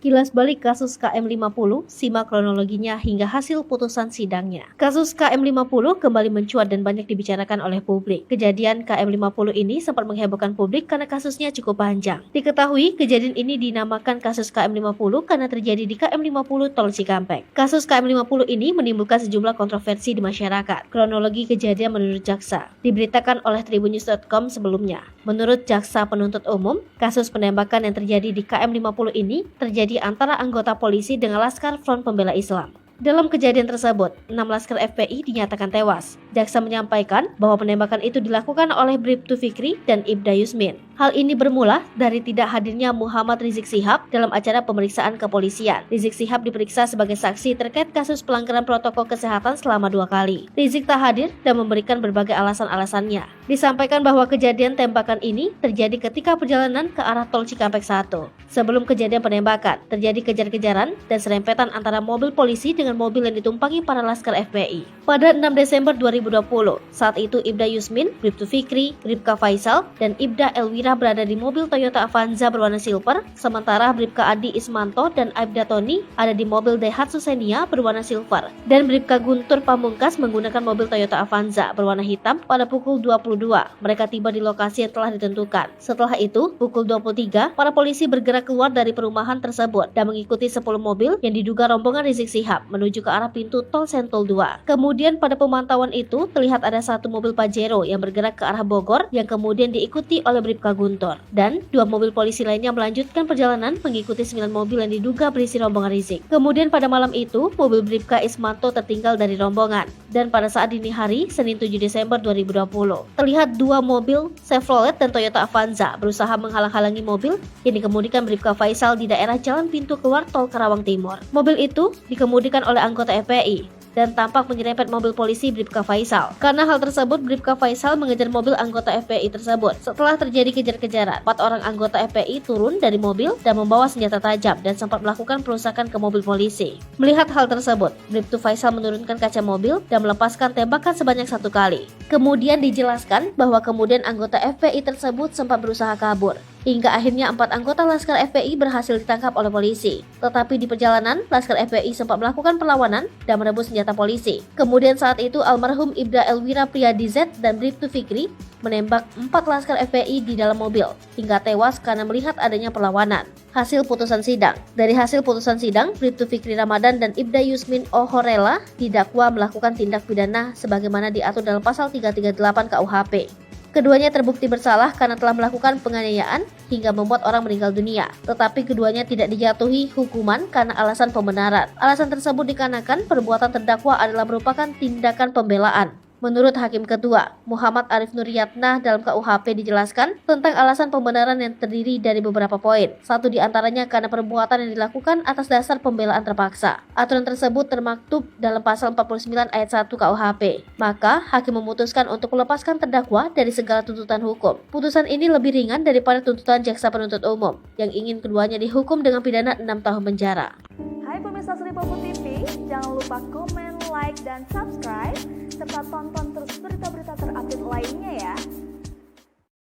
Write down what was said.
Kilas balik kasus KM50, simak kronologinya hingga hasil putusan sidangnya. Kasus KM50 kembali mencuat dan banyak dibicarakan oleh publik. Kejadian KM50 ini sempat menghebohkan publik karena kasusnya cukup panjang. Diketahui kejadian ini dinamakan kasus KM50 karena terjadi di KM50 Tol Cikampek. Kasus KM50 ini menimbulkan sejumlah kontroversi di masyarakat. Kronologi kejadian menurut jaksa diberitakan oleh tribunnews.com sebelumnya. Menurut jaksa penuntut umum, kasus penembakan yang terjadi di KM50 ini terjadi antara anggota polisi dengan Laskar Front Pembela Islam. Dalam kejadian tersebut, 6 laskar FPI dinyatakan tewas. Jaksa menyampaikan bahwa penembakan itu dilakukan oleh Bribtu Fikri dan Ibda Yusmin. Hal ini bermula dari tidak hadirnya Muhammad Rizik Syihab dalam acara pemeriksaan kepolisian. Rizik Syihab diperiksa sebagai saksi terkait kasus pelanggaran protokol kesehatan selama 2 kali. Rizik tak hadir dan memberikan berbagai alasan-alasannya. Disampaikan bahwa kejadian tembakan ini terjadi ketika perjalanan ke arah Tol Cikampek 1. Sebelum kejadian penembakan, terjadi kejar-kejaran dan serempetan antara mobil polisi dengan mobil yang ditumpangi para laskar FPI. Pada 6 Desember 2020, saat itu Ibda Yusmin, Bribtu Fikri, Bribka Faisal, dan Ibda Elwira berada di mobil Toyota Avanza berwarna silver, sementara Bribka Adi Ismanto dan Aibda Tony ada di mobil Daihatsu Xenia berwarna silver, dan Bribka Guntur Pamungkas menggunakan mobil Toyota Avanza berwarna hitam pada pukul 22. Mereka tiba di lokasi yang telah ditentukan. Setelah itu, pukul 23, para polisi bergerak keluar dari perumahan tersebut dan mengikuti 10 mobil yang diduga rombongan Rizik Syihab menuju ke arah pintu Tol Sentul 2. Kemudian pada pemantauan itu terlihat ada 1 mobil Pajero yang bergerak ke arah Bogor yang kemudian diikuti oleh Bribka Guntur, dan 2 mobil polisi lainnya melanjutkan perjalanan mengikuti 9 mobil yang diduga berisi rombongan Rizik. Kemudian pada malam itu mobil Bribka Ismanto tertinggal dari rombongan, dan pada saat dini hari Senin 7 Desember 2020 terlihat 2 mobil Chevrolet dan Toyota Avanza berusaha menghalang-halangi mobil yang dikemudikan Bribka Faisal di daerah jalan pintu keluar Tol Karawang Timur. Mobil itu dikemudikan oleh anggota FPI dan tampak menyerempet mobil polisi Bribka Faisal. Karena hal tersebut, Bribka Faisal mengejar mobil anggota FPI tersebut. Setelah terjadi kejar-kejaran, 4 orang anggota FPI turun dari mobil dan membawa senjata tajam dan sempat melakukan perusakan ke mobil polisi. Melihat hal tersebut, Bribtu Faisal menurunkan kaca mobil dan melepaskan tembakan sebanyak 1 kali. Kemudian dijelaskan bahwa kemudian anggota FPI tersebut sempat berusaha kabur. Hingga akhirnya 4 anggota Laskar FPI berhasil ditangkap oleh polisi. Tetapi di perjalanan, Laskar FPI sempat melakukan perlawanan dan merebut senjata polisi. Kemudian saat itu almarhum Ibda Elwira Priyadi Z dan Bribtu Fikri menembak 4 Laskar FPI di dalam mobil hingga tewas karena melihat adanya perlawanan. Hasil putusan sidang. Dari hasil putusan sidang, Bribtu Fikri Ramadan dan Ibda Yusmin Ohorela didakwa melakukan tindak pidana sebagaimana diatur dalam pasal 338 KUHP. Keduanya terbukti bersalah karena telah melakukan penganiayaan hingga membuat orang meninggal dunia. Tetapi keduanya tidak dijatuhi hukuman karena alasan pembenaran. Alasan tersebut dikarenakan perbuatan terdakwa adalah merupakan tindakan pembelaan. Menurut Hakim Ketua, Muhammad Arif Nuryatna dalam KUHP dijelaskan tentang alasan pembenaran yang terdiri dari beberapa poin. 1 diantaranya karena perbuatan yang dilakukan atas dasar pembelaan terpaksa. Aturan tersebut termaktub dalam pasal 49 ayat 1 KUHP. Maka, Hakim memutuskan untuk melepaskan terdakwa dari segala tuntutan hukum. Putusan ini lebih ringan daripada tuntutan jaksa penuntut umum, yang ingin keduanya dihukum dengan pidana 6 tahun penjara. Hai pemirsa Seripopo TV, jangan lupa komen, like, dan subscribe, serta tonton terus berita-berita terupdate lainnya ya.